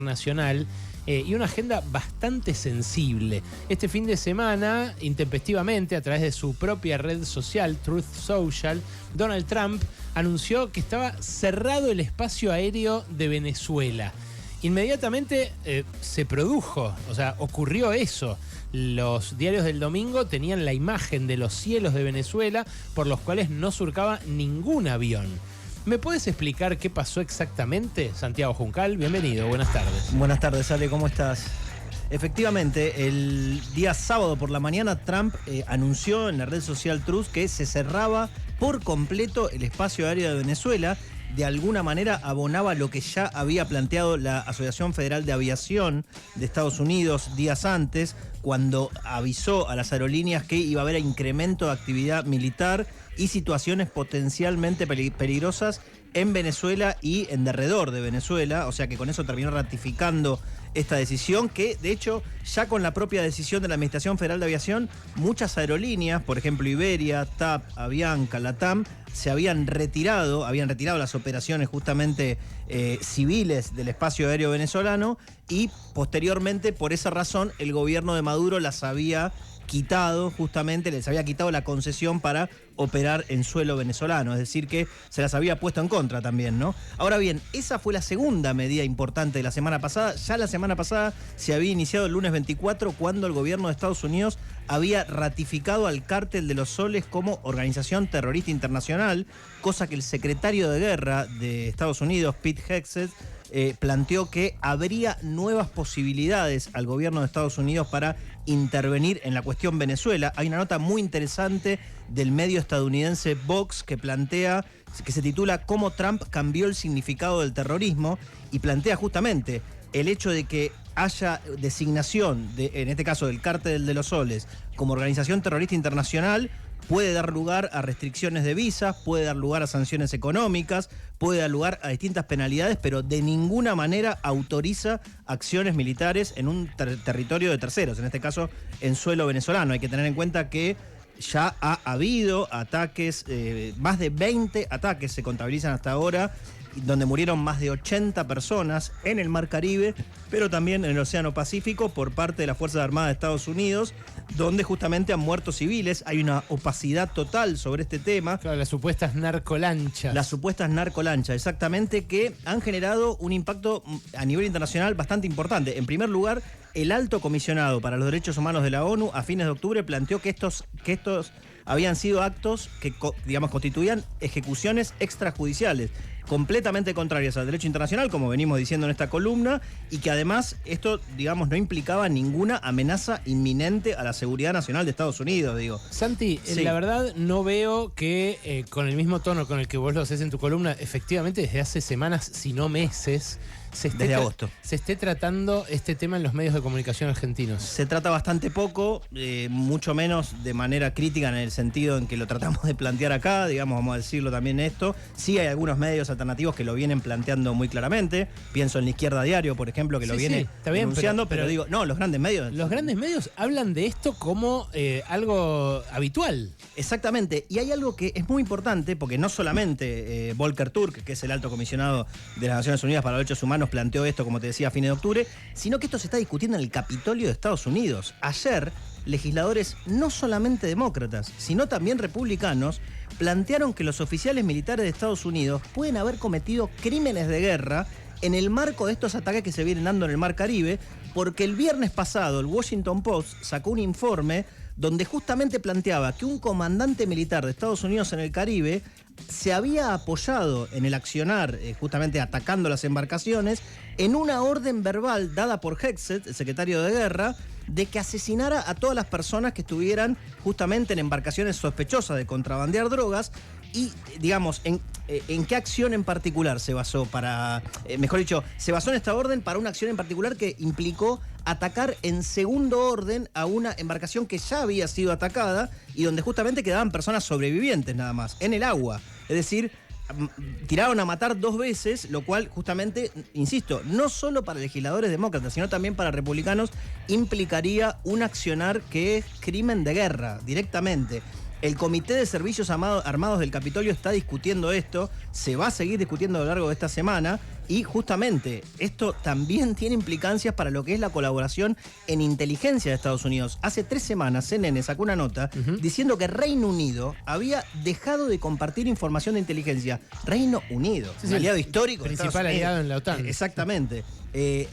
nacional y una agenda bastante sensible. Este fin de semana, intempestivamente, a través de su propia red social, Truth Social, Donald Trump anunció que estaba cerrado el espacio aéreo de Venezuela. Inmediatamente se produjo, o sea, ocurrió eso. Los diarios del domingo tenían la imagen de los cielos de Venezuela por los cuales no surcaba ningún avión. ¿Me puedes explicar qué pasó exactamente, Santiago Juncal? Bienvenido, buenas tardes. Buenas tardes, Ale, ¿cómo estás? Efectivamente, el día sábado por la mañana Trump anunció en la red social Truth que se cerraba por completo el espacio aéreo de Venezuela. De alguna manera abonaba lo que ya había planteado la Asociación Federal de Aviación de Estados Unidos días antes, cuando avisó a las aerolíneas que iba a haber incremento de actividad militar y situaciones potencialmente peligrosas en Venezuela y en derredor de Venezuela. O sea que con eso terminó ratificando esta decisión que, de hecho, ya con la propia decisión de la Administración Federal de Aviación, muchas aerolíneas, por ejemplo Iberia, TAP, Avianca, LATAM, se habían retirado las operaciones justamente civiles del espacio aéreo venezolano y posteriormente, por esa razón, el gobierno de Maduro las había quitado, justamente les había quitado la concesión para operar en suelo venezolano, es decir que se las había puesto en contra también, ¿no? Ahora bien, esa fue la segunda medida importante de la semana pasada. Ya la semana pasada se había iniciado el lunes 24 cuando el gobierno de Estados Unidos había ratificado al Cártel de los Soles como organización terrorista internacional, cosa que el secretario de Guerra de Estados Unidos, Pete Hegseth, planteó que habría nuevas posibilidades al gobierno de Estados Unidos para intervenir en la cuestión Venezuela. Hay una nota muy interesante del medio estadounidense Vox que plantea, que se titula "Cómo Trump cambió el significado del terrorismo", y plantea justamente el hecho de que haya designación, en este caso del Cártel de los Soles, como organización terrorista internacional, puede dar lugar a restricciones de visas, puede dar lugar a sanciones económicas, puede dar lugar a distintas penalidades, pero de ninguna manera autoriza acciones militares en un territorio de terceros, en este caso en suelo venezolano. Hay que tener en cuenta que ya ha habido ataques, más de 20 ataques se contabilizan hasta ahora, donde murieron más de 80 personas en el Mar Caribe, pero también en el Océano Pacífico por parte de las Fuerzas Armadas de Estados Unidos, donde justamente han muerto civiles. Hay una opacidad total sobre este tema. Claro, las supuestas narcolanchas. Las supuestas narcolanchas, exactamente, que han generado un impacto a nivel internacional bastante importante. En primer lugar, el alto comisionado para los derechos humanos de la ONU a fines de octubre planteó que estos habían sido actos que, digamos, constituían ejecuciones extrajudiciales, completamente contrarias al derecho internacional, como venimos diciendo en esta columna, y que además esto, digamos, no implicaba ninguna amenaza inminente a la seguridad nacional de Estados Unidos, digo. Santi, Sí. La verdad no veo que con el mismo tono con el que vos lo haces en tu columna, efectivamente desde hace semanas, si no meses, Desde agosto se esté tratando este tema en los medios de comunicación argentinos. se trata bastante poco, mucho menos de manera crítica en el sentido en que lo tratamos de plantear acá, digamos, vamos a decirlo también esto. Sí hay algunos medios alternativos que lo vienen planteando muy claramente. Pienso en La Izquierda Diario, por ejemplo, que lo viene denunciando, pero digo, no, los grandes medios. Los grandes medios hablan de esto como algo habitual. Exactamente, y hay algo que es muy importante, porque no solamente Volker Turk, que es el alto comisionado de las Naciones Unidas para los Derechos Humanos, planteó esto, como te decía, a fines de octubre, sino que esto se está discutiendo en el Capitolio de Estados Unidos. Ayer, legisladores no solamente demócratas, sino también republicanos, plantearon que los oficiales militares de Estados Unidos pueden haber cometido crímenes de guerra en el marco de estos ataques que se vienen dando en el Mar Caribe, porque el viernes pasado el Washington Post sacó un informe donde justamente planteaba que un comandante militar de Estados Unidos en el Caribe se había apoyado en el accionar, justamente atacando las embarcaciones, en una orden verbal dada por Hegseth, el secretario de Guerra, de que asesinara a todas las personas que estuvieran justamente en embarcaciones sospechosas de contrabandear drogas. Y, digamos, ¿en qué acción en particular se basó para, mejor dicho, se basó en esta orden para una acción en particular que implicó atacar en segundo orden a una embarcación que ya había sido atacada y donde justamente quedaban personas sobrevivientes nada más, en el agua? Es decir, tiraron a matar 2 veces, lo cual justamente, insisto, no solo para legisladores demócratas, sino también para republicanos, implicaría un accionar que es crimen de guerra, directamente. El Comité de Servicios Armados del Capitolio está discutiendo esto, se va a seguir discutiendo a lo largo de esta semana, Y justamente esto también tiene implicancias para lo que es la colaboración en inteligencia de Estados Unidos. Hace 3 semanas CNN sacó una nota diciendo que Reino Unido había dejado de compartir información de inteligencia. Reino Unido, un aliado histórico. Principal aliado en la OTAN. Exactamente.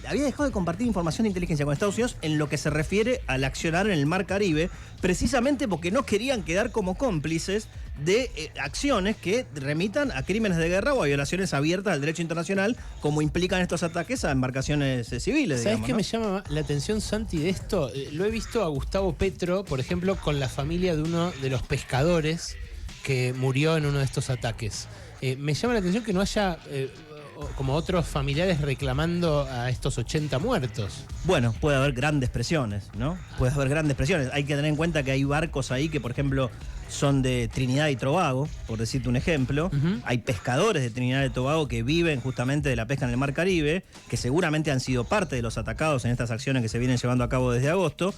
Había dejado de compartir información de inteligencia con Estados Unidos en lo que se refiere al accionar en el Mar Caribe, precisamente porque no querían quedar como cómplices de acciones que remitan a crímenes de guerra o a violaciones abiertas al derecho internacional, como implican estos ataques a embarcaciones civiles. ¿Sabes digamos, qué ¿no? me llama la atención, Santi, de esto? Lo he visto a Gustavo Petro, por ejemplo, con la familia de uno de los pescadores que murió en uno de estos ataques. Me llama la atención que no haya como otros familiares reclamando a estos 80 muertos. Bueno, puede haber grandes presiones, ¿no? Puede haber grandes presiones. Hay que tener en cuenta que hay barcos ahí que, por ejemplo, son de Trinidad y Tobago, por decirte un ejemplo. Hay pescadores de Trinidad y Tobago que viven justamente de la pesca en el Mar Caribe, que seguramente han sido parte de los atacados en estas acciones que se vienen llevando a cabo desde agosto.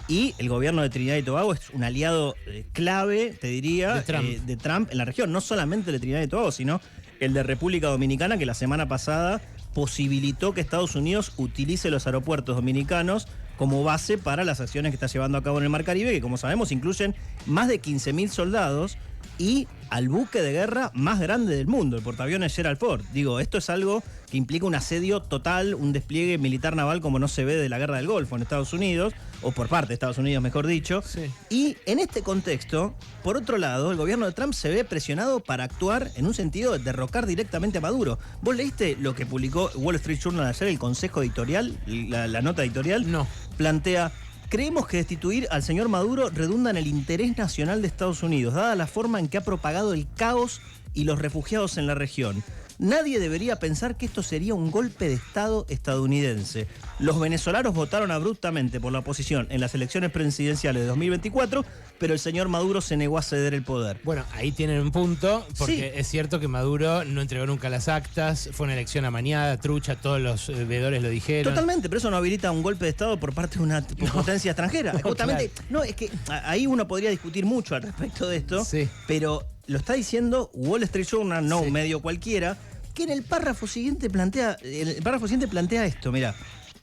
Y el gobierno de Trinidad y Tobago es un aliado clave, te diría, de Trump en la región. No solamente el de Trinidad y Tobago, sino el de República Dominicana, que la semana pasada posibilitó que Estados Unidos utilice los aeropuertos dominicanos como base para las acciones que está llevando a cabo en el Mar Caribe, que como sabemos incluyen más de 15.000 soldados y al buque de guerra más grande del mundo, el portaaviones Gerald Ford. Digo, esto es algo que implica un asedio total, un despliegue militar naval como no se ve de la Guerra del Golfo en Estados Unidos, o por parte de Estados Unidos, mejor dicho. Sí. Y en este contexto, por otro lado, el gobierno de Trump se ve presionado para actuar en un sentido de derrocar directamente a Maduro. ¿Vos leíste lo que publicó Wall Street Journal ayer, el consejo editorial, la nota editorial? No. Plantea: creemos que destituir al señor Maduro redunda en el interés nacional de Estados Unidos, dada la forma en que ha propagado el caos y los refugiados en la región. Nadie debería pensar que esto sería un golpe de Estado estadounidense. Los venezolanos votaron abruptamente por la oposición en las elecciones presidenciales de 2024, pero el señor Maduro se negó a ceder el poder. Bueno, ahí tienen un punto, porque Sí. es cierto que Maduro no entregó nunca las actas, fue una elección amañada, trucha, todos los veedores lo dijeron. Totalmente, pero eso no habilita un golpe de Estado por parte de una potencia extranjera. Justamente, no, es que ahí uno podría discutir mucho al respecto de esto, Sí. pero lo está diciendo Wall Street Journal, no Sí. un medio cualquiera, que en el párrafo siguiente plantea esto, mira.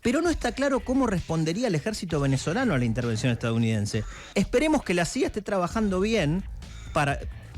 Pero no está claro cómo respondería el ejército venezolano a la intervención estadounidense. Esperemos que la CIA esté trabajando bien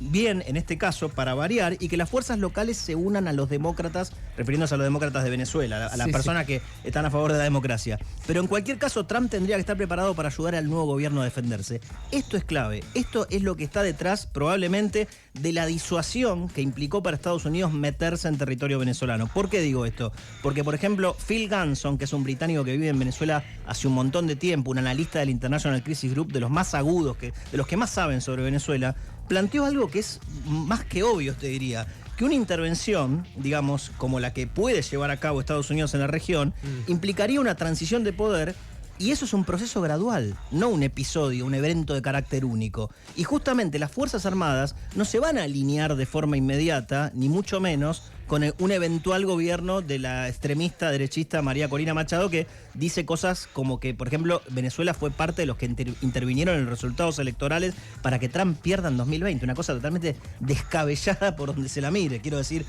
en este caso, para variar, y que las fuerzas locales se unan a los demócratas, refiriéndose a los demócratas de Venezuela, a las Sí, personas que están a favor de la democracia. Pero en cualquier caso, Trump tendría que estar preparado para ayudar al nuevo gobierno a defenderse. Esto es clave. Esto es lo que está detrás, probablemente, de la disuasión que implicó para Estados Unidos meterse en territorio venezolano. ¿Por qué digo esto? Porque, por ejemplo, Phil Ganson, que es un británico que vive en Venezuela hace un montón de tiempo, un analista del International Crisis Group, de los más agudos, de los que más saben sobre Venezuela, planteó algo que es más que obvio, te diría, que una intervención, digamos, como la que puede llevar a cabo Estados Unidos en la región, implicaría una transición de poder, y eso es un proceso gradual, no un episodio, un evento de carácter único. Y justamente las Fuerzas Armadas no se van a alinear de forma inmediata, ni mucho menos, con un eventual gobierno de la extremista derechista María Corina Machado, que dice cosas como que, por ejemplo, Venezuela fue parte de los que intervinieron en los resultados electorales para que Trump pierda en 2020. Una cosa totalmente descabellada por donde se la mire. Quiero decir,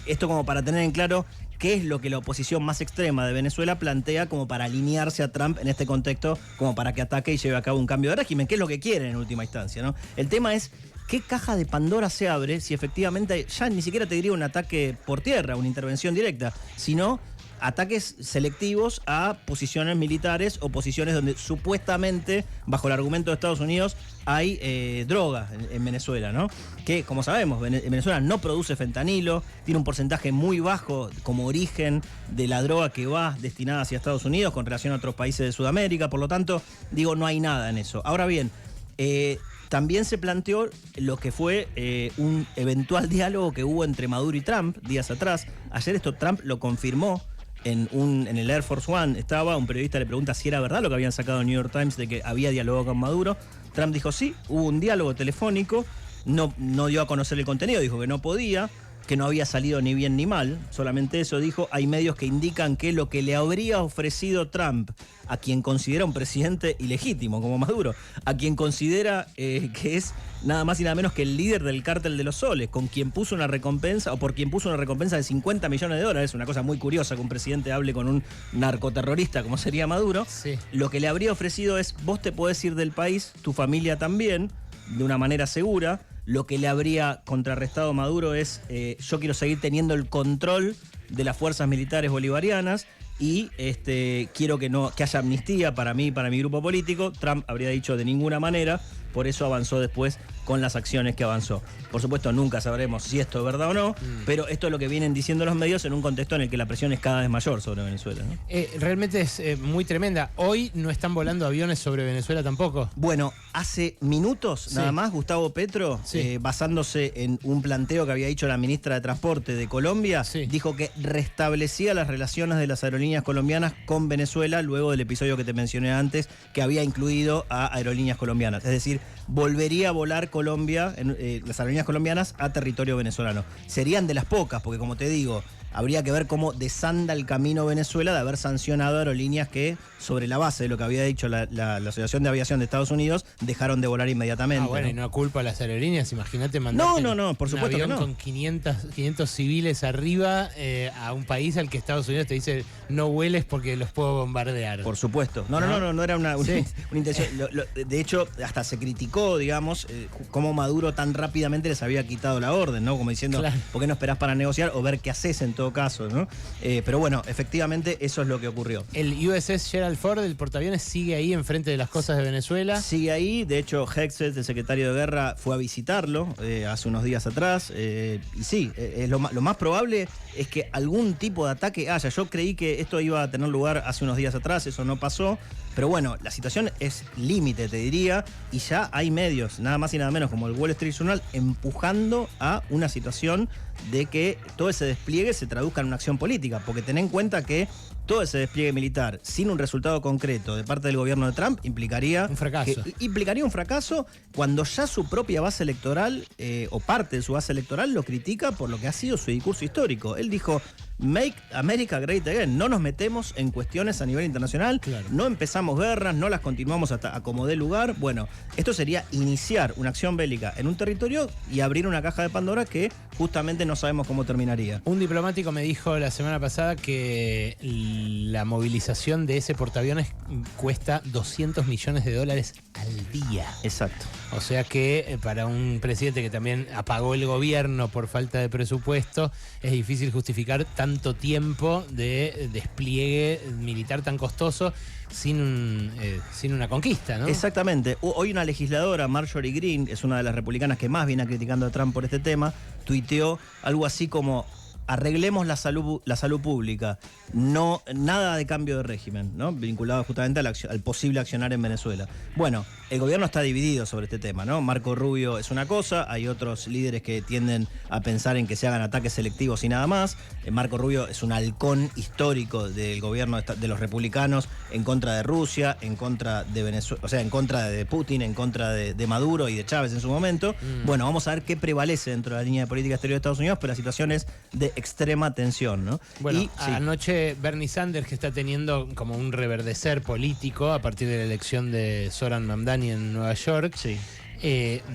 esto como para tener en claro qué es lo que la oposición más extrema de Venezuela plantea como para alinearse a Trump en este contexto, como para que ataque y lleve a cabo un cambio de régimen, que es lo que quieren en última instancia, ¿no? El tema es: ¿qué caja de Pandora se abre si efectivamente ya ni siquiera te diría un ataque por tierra, una intervención directa, sino ataques selectivos a posiciones militares o posiciones donde supuestamente, bajo el argumento de Estados Unidos, hay droga en Venezuela, ¿no? Que, como sabemos, Venezuela no produce fentanilo, tiene un porcentaje muy bajo como origen de la droga que va destinada hacia Estados Unidos con relación a otros países de Sudamérica, por lo tanto, digo, no hay nada en eso. Ahora bien, también se planteó lo que fue un eventual diálogo que hubo entre Maduro y Trump días atrás. Ayer esto Trump lo confirmó en el Air Force One. Un periodista le pregunta si era verdad lo que habían sacado en New York Times de que había dialogado con Maduro. Trump dijo sí, hubo un diálogo telefónico, no dio a conocer el contenido, dijo que no podía. que no había salido ni bien ni mal, solamente eso dijo. Hay medios que indican que lo que le habría ofrecido Trump a quien considera un presidente ilegítimo como Maduro, a quien considera que es nada más y nada menos que el líder del cártel de los soles, con quien puso una recompensa, o por quien puso una recompensa de $50 millones, una cosa muy curiosa que un presidente hable con un narcoterrorista como sería Maduro. Sí. Lo que le habría ofrecido es: vos te podés ir del país, tu familia también, de una manera segura. Lo que le habría contrarrestado Maduro es: yo quiero seguir teniendo el control de las fuerzas militares bolivarianas y quiero que haya amnistía para mí y para mi grupo político. Trump habría dicho: de ninguna manera. Por eso avanzó después con las acciones que avanzó. Por supuesto, nunca sabremos si esto es verdad o no, pero esto es lo que vienen diciendo los medios en un contexto en el que la presión es cada vez mayor sobre Venezuela, ¿no? Realmente es muy tremenda. Hoy no están volando aviones sobre Venezuela tampoco. Bueno, hace minutos nada más, Gustavo Petro, basándose en un planteo que había hecho la ministra de Transporte de Colombia, dijo que restablecía las relaciones de las aerolíneas colombianas con Venezuela luego del episodio que te mencioné antes, que había incluido a aerolíneas colombianas. Es decir, volvería a volar Colombia, las aerolíneas colombianas, a territorio venezolano. Serían de las pocas, porque como te digo, habría que ver cómo desanda el camino Venezuela de haber sancionado aerolíneas que, sobre la base de lo que había dicho la Asociación de Aviación de Estados Unidos, dejaron de volar inmediatamente. Bueno, y no culpa a las aerolíneas, imagínate mandar no, por supuesto un avión que no. con 500 civiles arriba a un país al que Estados Unidos te dice: no vueles porque los puedo bombardear. Por supuesto. No era una intención. De hecho, hasta se criticó, digamos, cómo Maduro tan rápidamente les había quitado la orden, ¿no? Como diciendo, claro, ¿por qué no esperás para negociar o ver qué haces en todo caso, ¿no? Pero bueno, efectivamente eso es lo que ocurrió. El USS Gerald Ford, el portaaviones, sigue ahí enfrente de las costas de Venezuela. Sigue ahí. De hecho, Hegseth, el secretario de Guerra, fue a visitarlo hace unos días atrás. Y sí, lo más probable es que algún tipo de ataque haya. Yo creí que esto iba a tener lugar hace unos días atrás, eso no pasó. Pero bueno, la situación es límite, te diría, y ya hay medios, nada más y nada menos, como el Wall Street Journal, empujando a una situación de que todo ese despliegue se traduzca en una acción política, porque ten en cuenta que todo ese despliegue militar sin un resultado concreto de parte del gobierno de Trump implicaría un fracaso. Implicaría un fracaso cuando ya su propia base electoral o parte de su base electoral lo critica por lo que ha sido su discurso histórico. Él dijo: Make America Great Again. No nos metemos en cuestiones a nivel internacional, claro, no empezamos guerras, no las continuamos hasta a como dé lugar. Bueno, esto sería iniciar una acción bélica en un territorio y abrir una caja de Pandora que justamente no sabemos cómo terminaría. Un diplomático me dijo la semana pasada que la movilización de ese portaaviones cuesta $200 millones al día. Exacto. O sea que para un presidente que también apagó el gobierno por falta de presupuesto, es difícil justificar tanto tiempo de despliegue militar tan costoso sin una conquista, ¿no? Exactamente. Hoy una legisladora, Marjorie Greene, es una de las republicanas que más viene criticando a Trump por este tema, tuiteó algo así como: arreglemos la salud pública, nada de cambio de régimen, ¿no? Vinculado justamente al posible accionar en Venezuela. Bueno, el gobierno está dividido sobre este tema, ¿no? Marco Rubio es una cosa, hay otros líderes que tienden a pensar en que se hagan ataques selectivos y nada más. Marco Rubio es un halcón histórico del gobierno de los republicanos en contra de Rusia, en contra de Venezuela, o sea, en contra de Putin, en contra de Maduro y de Chávez en su momento. Bueno, vamos a ver qué prevalece dentro de la línea de política exterior de Estados Unidos, pero la situación es de extrema tensión, ¿no? Bueno, anoche Bernie Sanders, que está teniendo como un reverdecer político a partir de la elección de Zoran Mamdani en Nueva York,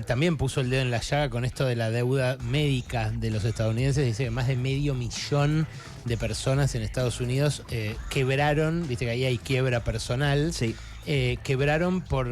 también puso el dedo en la llaga con esto de la deuda médica de los estadounidenses. Dice que más de 500.000 de personas en Estados Unidos quebraron, viste que ahí hay quiebra personal. Sí. Quebraron por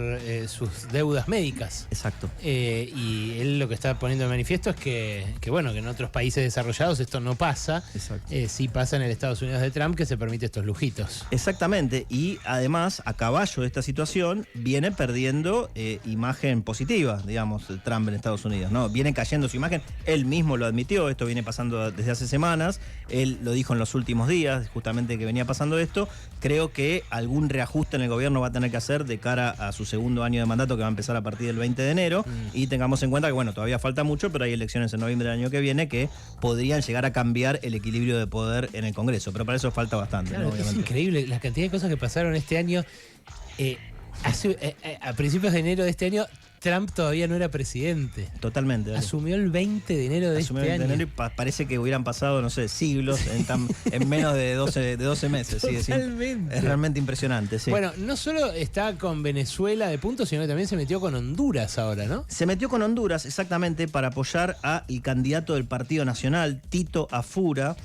sus deudas médicas. Exacto. Y él lo que está poniendo de manifiesto es que en otros países desarrollados esto no pasa. Exacto. Sí pasa en el Estados Unidos de Trump, que se permite estos lujitos. Exactamente. Y además, a caballo de esta situación, viene perdiendo imagen positiva, digamos, Trump en Estados Unidos, ¿no? Viene cayendo su imagen. Él mismo lo admitió, esto viene pasando desde hace semanas. Él lo dijo en los últimos días, justamente que venía pasando esto. Creo que algún reajuste en el gobierno va a tener que hacer de cara a su segundo año de mandato, que va a empezar a partir del 20 de enero. Y tengamos en cuenta que, bueno, todavía falta mucho, pero hay elecciones en noviembre del año que viene que podrían llegar a cambiar el equilibrio de poder en el Congreso. Pero para eso falta bastante, claro, ¿no? Es increíble la cantidad de cosas que pasaron este año. A principios de enero de este año, Trump todavía no era presidente. Totalmente. Dale. Asumió el 20 de enero de Asumió este el año. enero y parece que hubieran pasado, no sé, siglos en menos de 12 meses. Sí, Totalmente. es realmente impresionante, sí. Bueno, no solo está con Venezuela de punto, sino que también se metió con Honduras ahora, ¿no? Se metió con Honduras exactamente para apoyar al candidato del Partido Nacional, Tito Afura,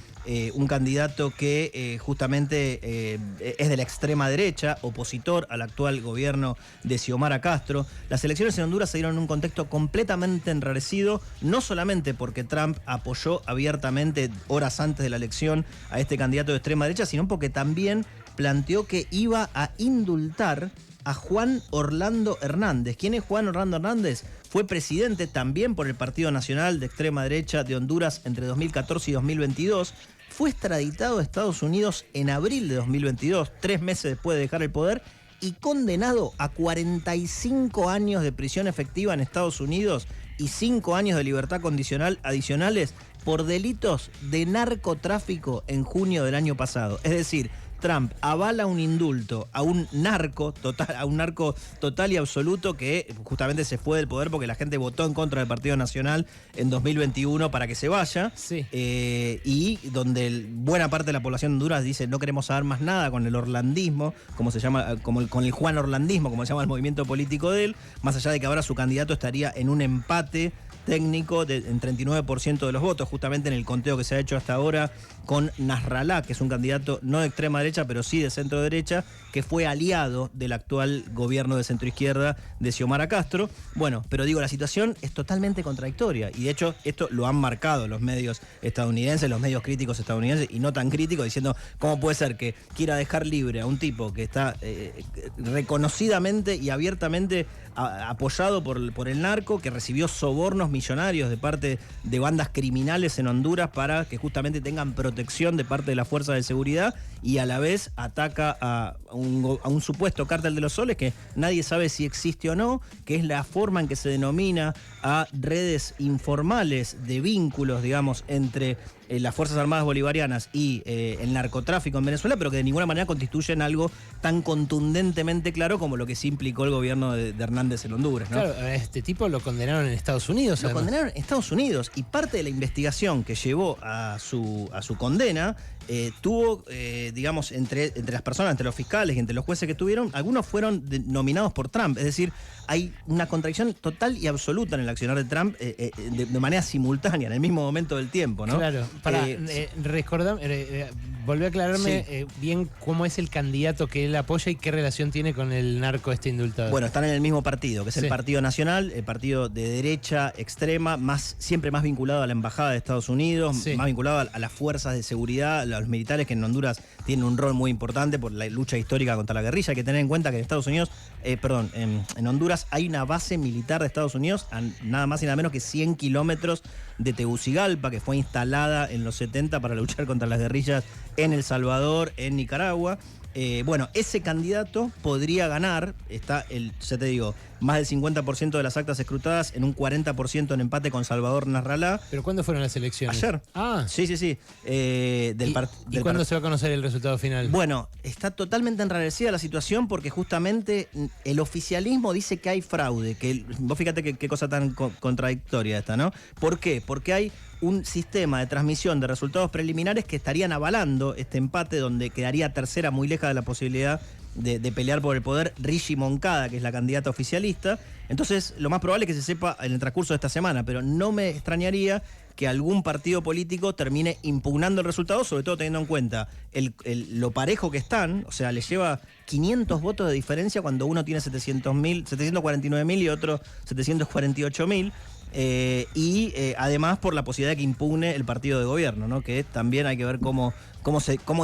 un candidato que justamente es de la extrema derecha, opositor al actual gobierno de Xiomara Castro. Las elecciones en Honduras se dieron en un contexto completamente enrarecido, no solamente porque Trump apoyó abiertamente horas antes de la elección a este candidato de extrema derecha, sino porque también planteó que iba a indultar a Juan Orlando Hernández. ¿Quién es Juan Orlando Hernández? Fue presidente también por el Partido Nacional de extrema derecha de Honduras entre 2014 y 2022. Fue extraditado a Estados Unidos en abril de 2022, 3 meses después de dejar el poder, y condenado a 45 años de prisión efectiva en Estados Unidos y 5 años de libertad condicional adicionales por delitos de narcotráfico en junio del año pasado. Es decir, Trump avala un indulto a un narco total y absoluto que justamente se fue del poder porque la gente votó en contra del Partido Nacional en 2021 para que se vaya. Sí. Y donde buena parte de la población de Honduras dice no queremos saber más nada con el orlandismo, como se llama, con el Juan Orlandismo, como se llama el movimiento político de él, más allá de que ahora su candidato estaría en un empate técnico en 39% de los votos, justamente en el conteo que se ha hecho hasta ahora con Nasrallah, que es un candidato no de extrema derecha, pero sí de centro derecha, que fue aliado del actual gobierno de centro izquierda de Xiomara Castro. Bueno, pero digo, la situación es totalmente contradictoria y de hecho esto lo han marcado los medios estadounidenses, los medios críticos estadounidenses y no tan críticos, diciendo cómo puede ser que quiera dejar libre a un tipo que está reconocidamente y abiertamente apoyado por el narco, que recibió sobornos millonarios de parte de bandas criminales en Honduras para que justamente tengan protección de parte de las fuerzas de seguridad, y a la vez ataca a un supuesto cártel de los soles que nadie sabe si existe o no, que es la forma en que se denomina a redes informales de vínculos, digamos, entre las Fuerzas Armadas Bolivarianas y el narcotráfico en Venezuela, pero que de ninguna manera constituyen algo tan contundentemente claro como lo que sí implicó el gobierno de Hernández en Honduras, ¿no? Claro, a este tipo lo condenaron en Estados Unidos. Lo condenaron en Estados Unidos, y parte de la investigación que llevó a su condena tuvo, digamos, entre las personas, entre los fiscales y entre los jueces que tuvieron, algunos fueron nominados por Trump. Es decir, hay una contradicción total y absoluta en el accionar de Trump de manera simultánea, en el mismo momento del tiempo, ¿no? Claro, volví a aclararme bien cómo es el candidato que él apoya y qué relación tiene con el narco indultado. Bueno, están en el mismo partido, que es el Partido Nacional, el partido de derecha extrema, siempre más vinculado a la Embajada de Estados Unidos, más vinculado a las fuerzas de seguridad, a los militares, que en Honduras tienen un rol muy importante por la lucha histórica contra la guerrilla. Hay que tener en cuenta que en Estados Unidos, en Honduras hay una base militar de Estados Unidos a nada más y nada menos que 100 kilómetros de Tegucigalpa, que fue instalada en los 70 para luchar contra las guerrillas en El Salvador, en Nicaragua. Bueno, ese candidato podría ganar, ya te digo, más del 50% de las actas escrutadas, en un 40% en empate con Salvador Nasrallah. ¿Pero cuándo fueron las elecciones? Ayer. Ah. Sí. ¿Y cuándo se va a conocer el resultado final? Bueno, está totalmente enrarecida la situación porque justamente el oficialismo dice que hay fraude, que vos fíjate qué cosa tan contradictoria esta, ¿no? ¿Por qué? Porque hay un sistema de transmisión de resultados preliminares que estarían avalando este empate, donde quedaría tercera, muy lejos de la posibilidad de pelear por el poder, Rishi Moncada, que es la candidata oficialista. Entonces, lo más probable es que se sepa en el transcurso de esta semana, pero no me extrañaría que algún partido político termine impugnando el resultado, sobre todo teniendo en cuenta lo parejo que están. O sea, le lleva 500 votos de diferencia cuando uno tiene 749.000 y otro 748.000. Además por la posibilidad de que impugne el partido de gobierno, ¿no? Que también hay que ver cómo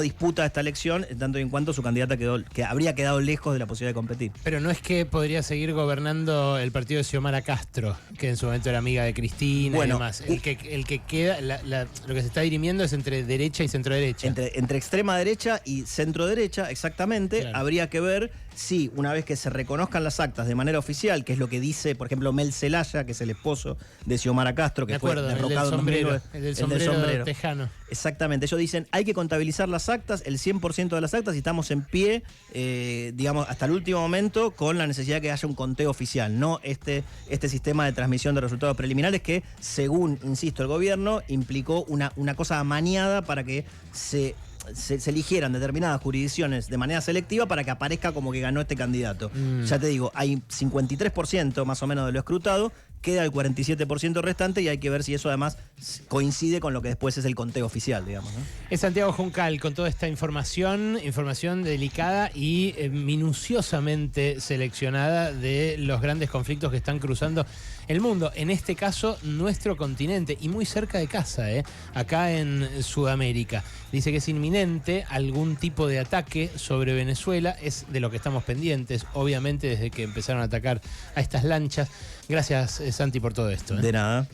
disputa esta elección, tanto y en cuanto su candidata que habría quedado lejos de la posibilidad de competir. Pero no es que podría seguir gobernando el partido de Xiomara Castro, que en su momento era amiga de Cristina y demás. El que queda, lo que se está dirimiendo es entre derecha y centro derecha. Entre extrema derecha y centro derecha, exactamente. Claro. Habría que ver si una vez que se reconozcan las actas de manera oficial, que es lo que dice, por ejemplo, Mel Zelaya, que es el esposo de Xiomara Castro, que fue derrocado el del sombrero tejano. Exactamente. Ellos dicen, hay que contabilizar las actas, el 100% de las actas, y estamos en pie, digamos, hasta el último momento, con la necesidad de que haya un conteo oficial, no este sistema de transmisión de resultados preliminares que, según, insisto, el gobierno, implicó una cosa amañada para que se eligieran determinadas jurisdicciones de manera selectiva para que aparezca como que ganó este candidato. Ya te digo, hay 53% más o menos de lo escrutado, queda el 47% restante y hay que ver si eso además coincide con lo que después es el conteo oficial, digamos, ¿no? Es Santiago Juncal con toda esta información delicada y minuciosamente seleccionada de los grandes conflictos que están cruzando el mundo, en este caso nuestro continente y muy cerca de casa, acá en Sudamérica. Dice que es inminente algún tipo de ataque sobre Venezuela, es de lo que estamos pendientes, obviamente desde que empezaron a atacar a estas lanchas. Gracias, Santi, por todo esto. De nada.